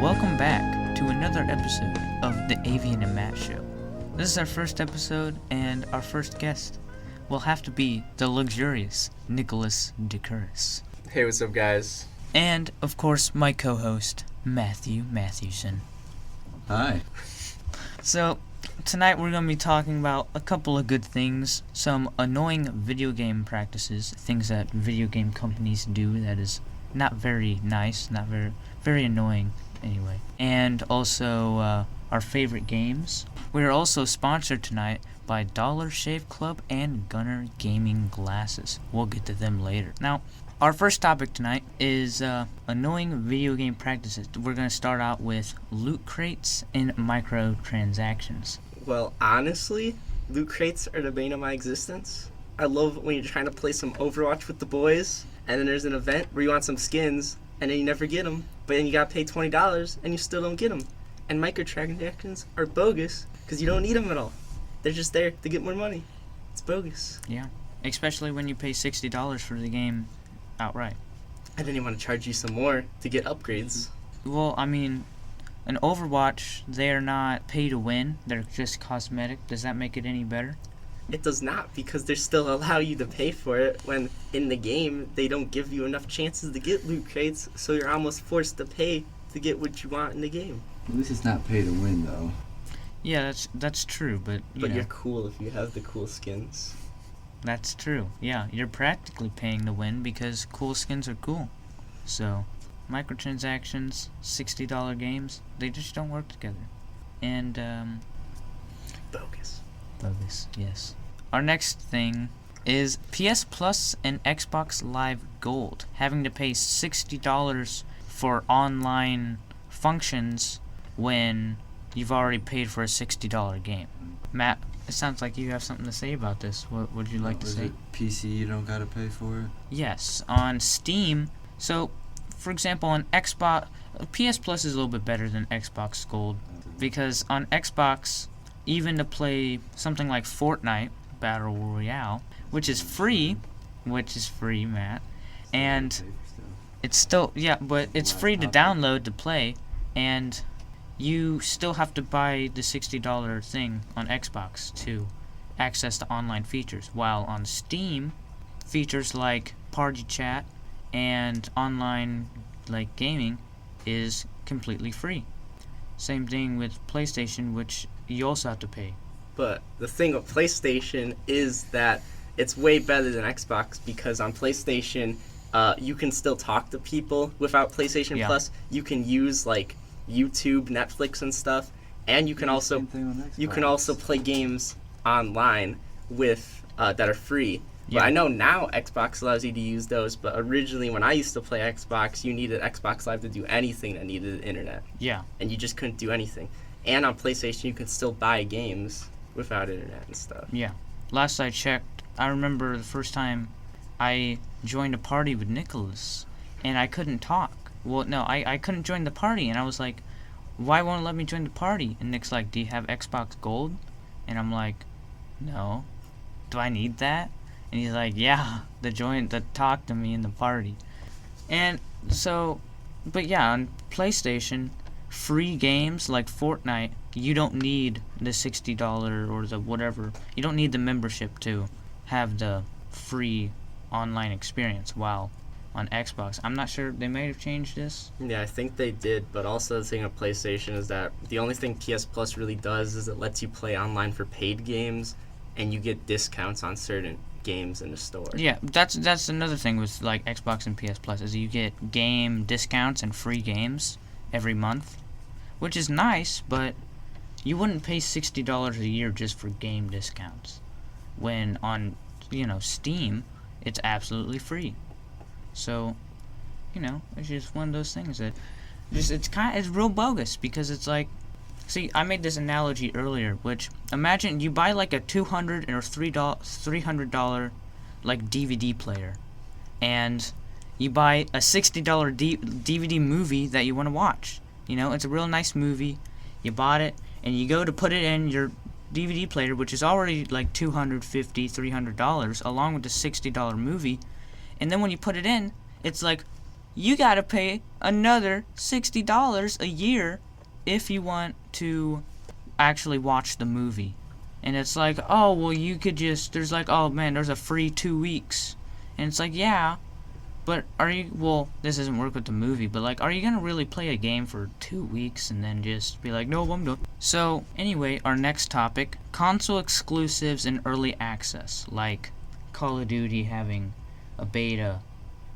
Welcome back to another episode of the Avyan and Matt Show. This is our first episode, and our first guest will have to be the luxurious Nicholas DeCuris. Hey, what's up, guys? And, of course, my co-host, Matthew Matthewson. Hi. So, tonight we're going to be talking about a couple of good things, some annoying video game practices, things that video game companies do that is not very nice, not very annoying anyway, and also our favorite games. We are also sponsored tonight by Dollar Shave Club and Gunner Gaming Glasses. We'll get to them later. Now, our first topic tonight is annoying video game practices. We're going to start out with loot crates and microtransactions. Well, honestly, loot crates are the bane of my existence. I love when you're trying to play some Overwatch with the boys, and then there's an event where you want some skins, and then you never get them, but then you gotta pay $20, and you still don't get them. And microtransactions are bogus, because you don't need them at all. They're just there to get more money. It's bogus. Yeah, especially when you pay $60 for the game outright. And then they want to charge you some more to get upgrades. Well, I mean, in Overwatch, they're not pay to win. They're just cosmetic. Does that make it any better? It does not, because they still allow you to pay for it when in the game they don't give you enough chances to get loot crates, so you're almost forced to pay to get what you want in the game. At least it's not pay to win, though. Yeah, that's true, but you know, you're cool if you have the cool skins. That's true. Yeah, you're practically paying to win because cool skins are cool. So, microtransactions, $60 games, they just don't work together. And Bogus. Bogus, yes. Our next thing is PS Plus and Xbox Live Gold. Having to pay $60 for online functions when you've already paid for a $60 game. Matt, it sounds like you have something to say about this. What would you like to say? Is it PC you don't gotta pay for? Yes, on Steam. So, for example, on Xbox, PS Plus is a little bit better than Xbox Gold because on Xbox, even to play something like Fortnite Battle Royale, which is free, Matt, and it's still, yeah, but it's free to download to play, and you still have to buy the $60 thing on Xbox to access the online features, while on Steam, features like party chat and online like gaming is completely free. Same thing with PlayStation, which you also have to pay. But the thing with PlayStation is that it's way better than Xbox, because on PlayStation, you can still talk to people without PlayStation Plus. You can use like YouTube, Netflix, and stuff, and you can also play games online with that are free. But I know now Xbox allows you to use those, but originally when I used to play Xbox, you needed Xbox Live to do anything that needed the internet. Yeah. And you just couldn't do anything. And on PlayStation, you could still buy games without internet and stuff. Yeah. Last I checked, I remember the first time I joined a party with Nicholas, and I couldn't talk. Well, no, I couldn't join the party, and I was like, why won't it let me join the party? And Nick's like, do you have Xbox Gold? And I'm like, no. Do I need that? And he's like, yeah, to talk to me in the party. And so, but yeah, on PlayStation, free games like Fortnite, you don't need the $60 or the whatever. You don't need the membership to have the free online experience, while on Xbox, I'm not sure, they may have changed this. Yeah, I think they did, but also the thing on PlayStation is that the only thing PS Plus really does is it lets you play online for paid games, and you get discounts on certain games in the store. Yeah, that's another thing with like Xbox and PS Plus, is you get game discounts and free games every month, which is nice, but you wouldn't pay $60 a year just for game discounts, when on, Steam, it's absolutely free. So, it's just one of those things that it's real bogus, because it's like, see, I made this analogy earlier, which, imagine you buy like a $200 or $300 like DVD player, and you buy a $60 DVD movie that you want to watch. It's a real nice movie. You bought it, and you go to put it in your DVD player, which is already like $250, $300, along with the $60 movie. And then when you put it in, it's like you gotta pay another $60 a year if you want to actually watch the movie. And it's like, oh, well, you could just, there's like, oh man, there's a free 2 weeks. And it's like, yeah, but this doesn't work with the movie, but like, are you gonna really play a game for 2 weeks and then just be like, no, I'm done? So, anyway, our next topic, console exclusives and early access, like Call of Duty having a beta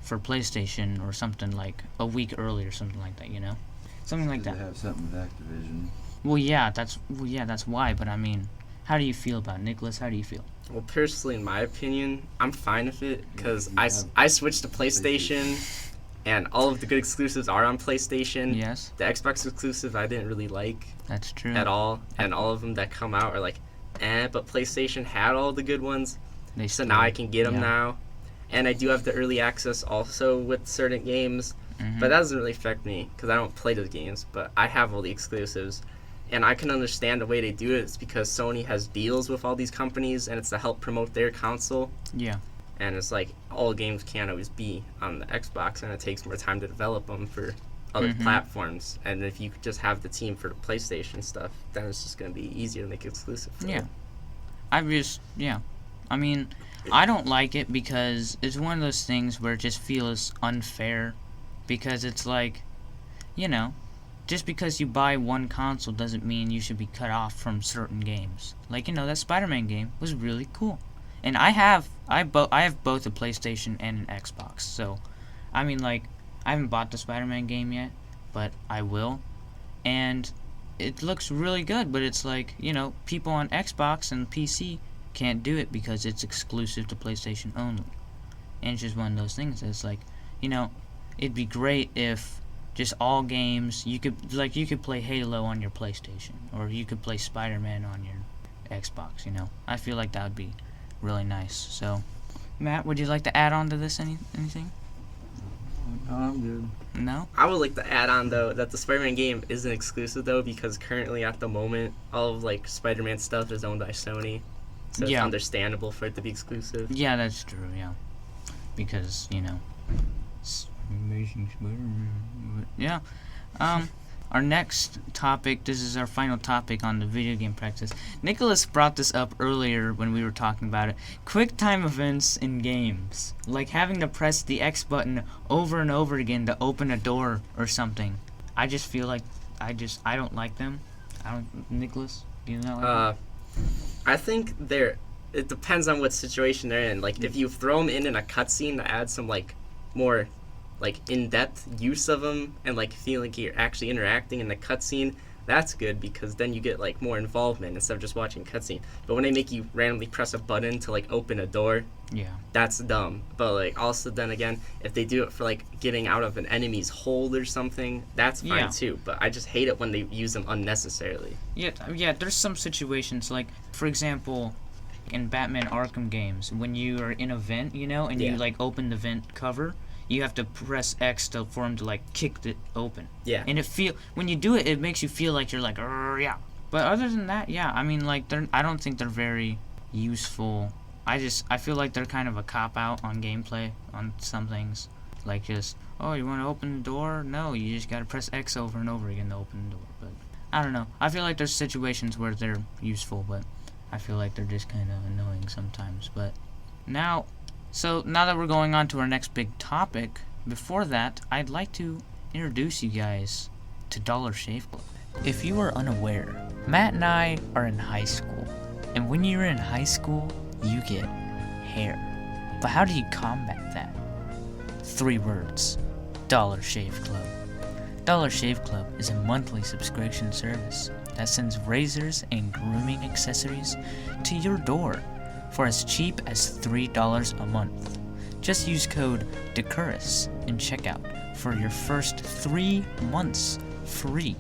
for PlayStation or something like a week early or something like that, you know? Something like that. They have something with Activision. Well, yeah, that's why, but I mean, how do you feel about it? Nicholas, how do you feel? Well, personally, in my opinion, I'm fine with it because Yeah, I switched to PlayStation, and all of the good exclusives are on PlayStation. Yes, The Xbox exclusive I didn't really like that's true. at all, and all of them that come out are like, but PlayStation had all the good ones, They so still- now I can get them yeah. now. And I do have the early access also with certain games, Mhm. but that doesn't really affect me because I don't play those games, but I have all the exclusives. And I can understand the way they do it. It's because Sony has deals with all these companies, and it's to help promote their console. Yeah. And it's like all games can't always be on the Xbox, and it takes more time to develop them for other Mhm. platforms. And if you could just have the team for the PlayStation stuff, then it's just going to be easier to make exclusive. For Yeah. it. I mean, I don't like it because it's one of those things where it just feels unfair, because it's like, you know, just because you buy one console doesn't mean you should be cut off from certain games. Like, you know, that Spider-Man game was really cool. And I have both a PlayStation and an Xbox. So, I mean, like, I haven't bought the Spider-Man game yet, but I will. And it looks really good, but it's like, you know, people on Xbox and PC can't do it because it's exclusive to PlayStation only. And it's just one of those things. It's like, you know, it'd be great if just all games, you could play Halo on your PlayStation, or you could play Spider-Man on your Xbox, you know. I feel like that would be really nice. So, Matt, would you like to add on to this anything? No, I'm good. No? I would like to add on, though, that the Spider-Man game isn't exclusive, though, because currently at the moment, all of, like, Spider-Man stuff is owned by Sony. So Yeah. it's understandable for it to be exclusive. Yeah, that's true, yeah. Because, you know, Amazing Spider-Man. Yeah. Our next topic, this is our final topic on the video game practice. Nicholas brought this up earlier when we were talking about it. Quick time events in games. Like having to press the X button over and over again to open a door or something. I just feel like I don't like them. Nicholas, do you not like them? I think it depends on what situation they're in. Like, if you throw them in a cutscene to add some, like, more, like, in-depth use of them and, like, feel like you're actually interacting in the cutscene, that's good because then you get, like, more involvement instead of just watching a cutscene. But when they make you randomly press a button to, like, open a door, Yeah. that's dumb. But, like, also then again, if they do it for, like, getting out of an enemy's hold or something, that's fine Yeah. too. But I just hate it when they use them unnecessarily. Yeah, there's some situations, like, for example, in Batman Arkham games, when you are in a vent, you know, and you, Yeah. like, open the vent cover, you have to press X for him to, like, kick it open. Yeah. And when you do it, it makes you feel like you're like, yeah. But other than that, yeah, I mean, like, I don't think they're very useful. I feel like they're kind of a cop-out on gameplay on some things. Like, just, oh, you want to open the door? No, you just gotta press X over and over again to open the door. But I don't know. I feel like there's situations where they're useful, but I feel like they're just kind of annoying sometimes. But now that we're going on to our next big topic, before that, I'd like to introduce you guys to Dollar Shave Club. If you are unaware, Matt and I are in high school. And when you're in high school, you get hair. But how do you combat that? 3 words. Dollar Shave Club. Dollar Shave Club is a monthly subscription service that sends razors and grooming accessories to your door for as cheap as $3 a month. Just use code DECURUS in checkout for your first 3 months free.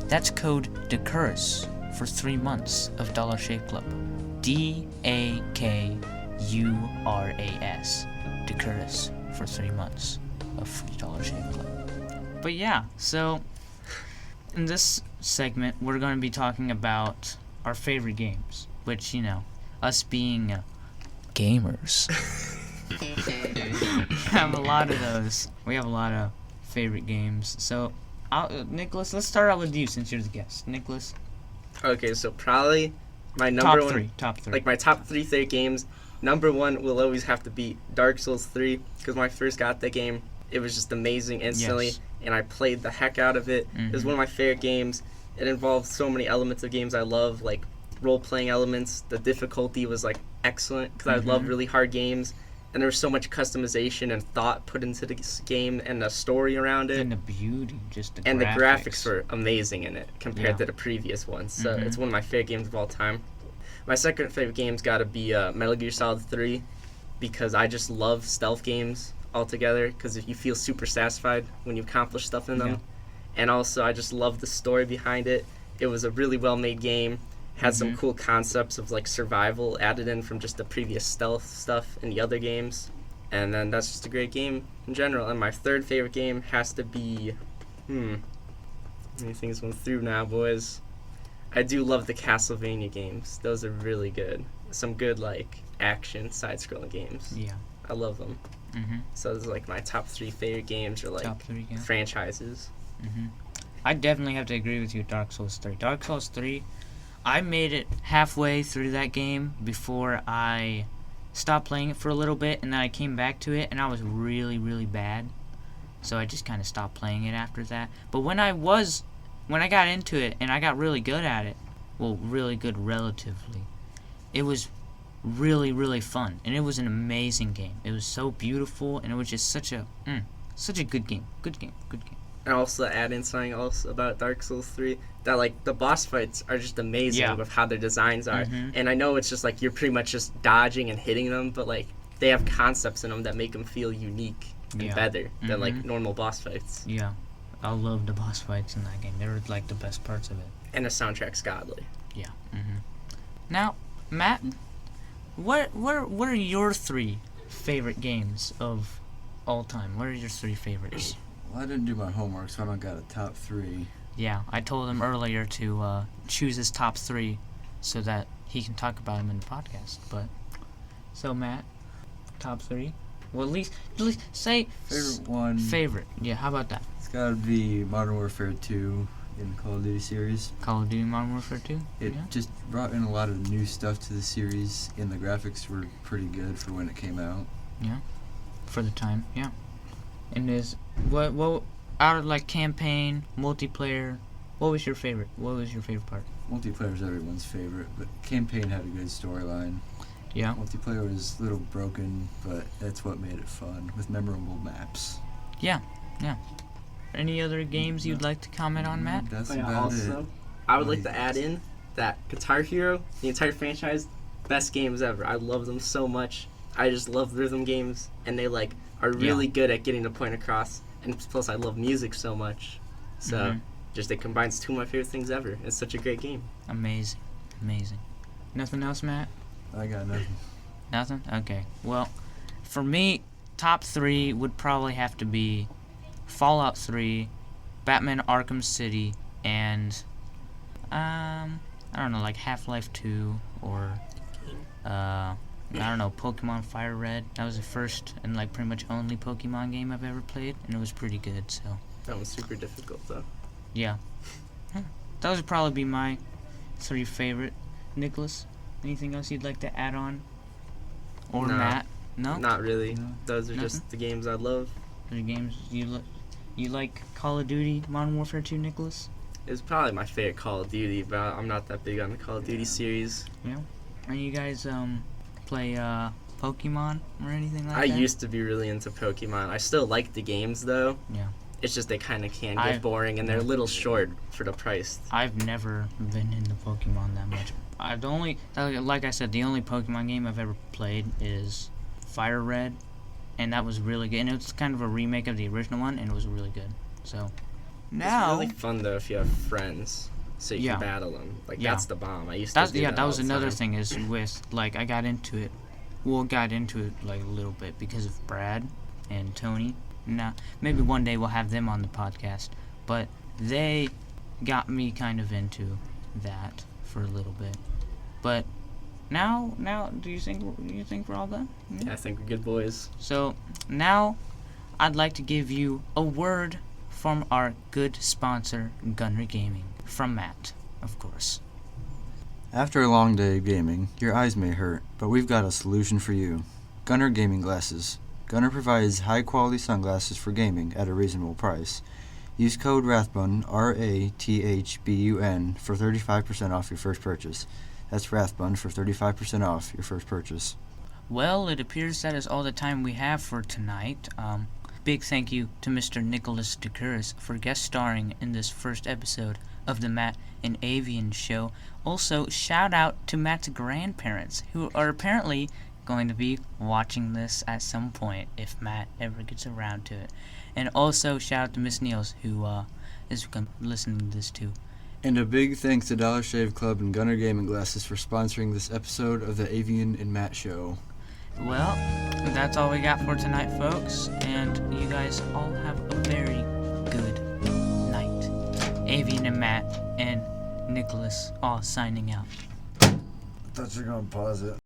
That's code DECURUS for 3 months of Dollar Shave Club. DAKURAS. DECURUS for 3 months of free Dollar Shave Club. But yeah, so in this segment, we're going to be talking about our favorite games, which, you know, us being gamers. have a lot of those. We have a lot of favorite games. So, Nicholas, let's start out with you since you're the guest. Nicholas. Okay, so probably my number one. Top three. Like my top 3 favorite games. Number 1 will always have to be Dark Souls 3 because when I first got that game, it was just amazing instantly, Yes. and I played the heck out of it. It was one of my favorite games. It involved so many elements of games I love, like role-playing elements. The difficulty was like excellent because I love really hard games, and there was so much customization and thought put into this game and the story around it. And the beauty, just the And graphics. the graphics were amazing in it compared Yeah. to the previous ones. So it's one of my favorite games of all time. My second favorite game's got to be Metal Gear Solid 3 because I just love stealth games altogether because you feel super satisfied when you accomplish stuff in them. Yeah. And also, I just love the story behind it. It was a really well-made game. Had some cool concepts of like survival added in from just the previous stealth stuff in the other games. And then that's just a great game in general. And my third favorite game has to be... Let me think this one through now, boys. I do love the Castlevania games. Those are really good. Some good, like, action, side-scrolling games. Yeah. I love them. Mhm. So those are, like, my top 3 favorite games or, like, Top 3 games. franchises. I definitely have to agree with you, Dark Souls 3. Dark Souls 3, I made it halfway through that game before I stopped playing it for a little bit, and then I came back to it, and I was really, really bad. So I just kind of stopped playing it after that. But when I got into it, and I got really good at it, well, really good relatively, it was really, really fun, and it was an amazing game. It was so beautiful, and it was just such a good game. Good game. And also add in something else about Dark Souls 3, that, like, the boss fights are just amazing Yeah. with how their designs are. And I know it's just, like, you're pretty much just dodging and hitting them, but, like, they have concepts in them that make them feel unique and Yeah. better than, like, normal boss fights. Yeah, I love the boss fights in that game. They were like the best parts of it. And the soundtrack's godly. Yeah. Now, Matt, what are your 3 favorite games of all time? What are your 3 favorites? Well, I didn't do my homework, so I don't got a top 3. Yeah, I told him earlier to choose his top 3 so that he can talk about them in the podcast. But so Matt, top 3. Well, at least say Favorite one. Favorite. Yeah, how about that? It's gotta be Modern Warfare 2 in the Call of Duty series. Call of Duty Modern Warfare 2. It Yeah. just brought in a lot of new stuff to the series, and the graphics were pretty good for when it came out. For the time, yeah. And is what out of like campaign, multiplayer, what was your favorite? What was your favorite part? Multiplayer is everyone's favorite, but campaign had a good storyline. Yeah. Multiplayer was a little broken, but that's what made it fun, with memorable maps. Any other games you'd like to comment on, Matt? That's Oh, yeah, about also, it. I would like to add in that Guitar Hero, the entire franchise, best games ever. I love them so much. I just love rhythm games, and they like are really good at getting the point across. And plus, I love music so much. So, just it combines 2 of my favorite things ever. It's such a great game. Amazing. Nothing else, Matt? I got nothing. Nothing? Okay. Well, for me, top 3 would probably have to be Fallout 3, Batman Arkham City, and I don't know, like Half-Life 2 or I don't know, Pokemon Fire Red. That was the first and like pretty much only Pokemon game I've ever played, and it was pretty good. So That one's super difficult, though. yeah, those would probably be my 3 favorite. Nicholas, anything else you'd like to add on? Or No. Matt? No. Not really. No. Those are Nothing? just the games I love. The games you like Call of Duty Modern Warfare 2, Nicholas? It's probably my favorite Call of Duty, but I'm not that big on the Call of Duty series. And you guys play Pokemon or anything like I that? used to be really into Pokemon. I still like the games, though. Yeah. It's just they kind of can get I've- boring, and they're a little short for the price. I've never been into Pokemon that much. The only, like I said, the only Pokemon game I've ever played is Fire Red, and that was really good. And it was kind of a remake of the original one, and it was really good. So now, It's really fun though if you have friends, so you Yeah. can battle them. Like Yeah. that's the bomb. I used to do that that all was the another time. thing is with like I got into it. Well, got into it like a little bit because of Brad and Tony. Now maybe one day we'll have them on the podcast, but they got me kind of into that for a little bit. But now, do you think we're all done? Yeah, I think we're good boys. So now I'd like to give you a word from our good sponsor, Gunner Gaming. From Matt, of course. After a long day of gaming, your eyes may hurt, but we've got a solution for you. Gunner Gaming Glasses. Gunner provides high-quality sunglasses for gaming at a reasonable price. Use code RATHBUN, RATHBUN, for 35% off your first purchase. That's RATHBUN for 35% off your first purchase. Well, it appears that is all the time we have for tonight. Big thank you to Mr. Nicholas DeCuris for guest starring in this first episode of the Matt and Avyan show. Also, shout out to Matt's grandparents, who are apparently going to be watching this at some point, if Matt ever gets around to it. And also, shout out to Miss Niels, who is listening to this too. And a big thanks to Dollar Shave Club and Gunner Gaming Glasses for sponsoring this episode of the Avyan and Matt Show. Well, that's all we got for tonight, folks, and you guys all have a very good night. Avyan and Matt and Nicholas all signing out. I thought you were going to pause it.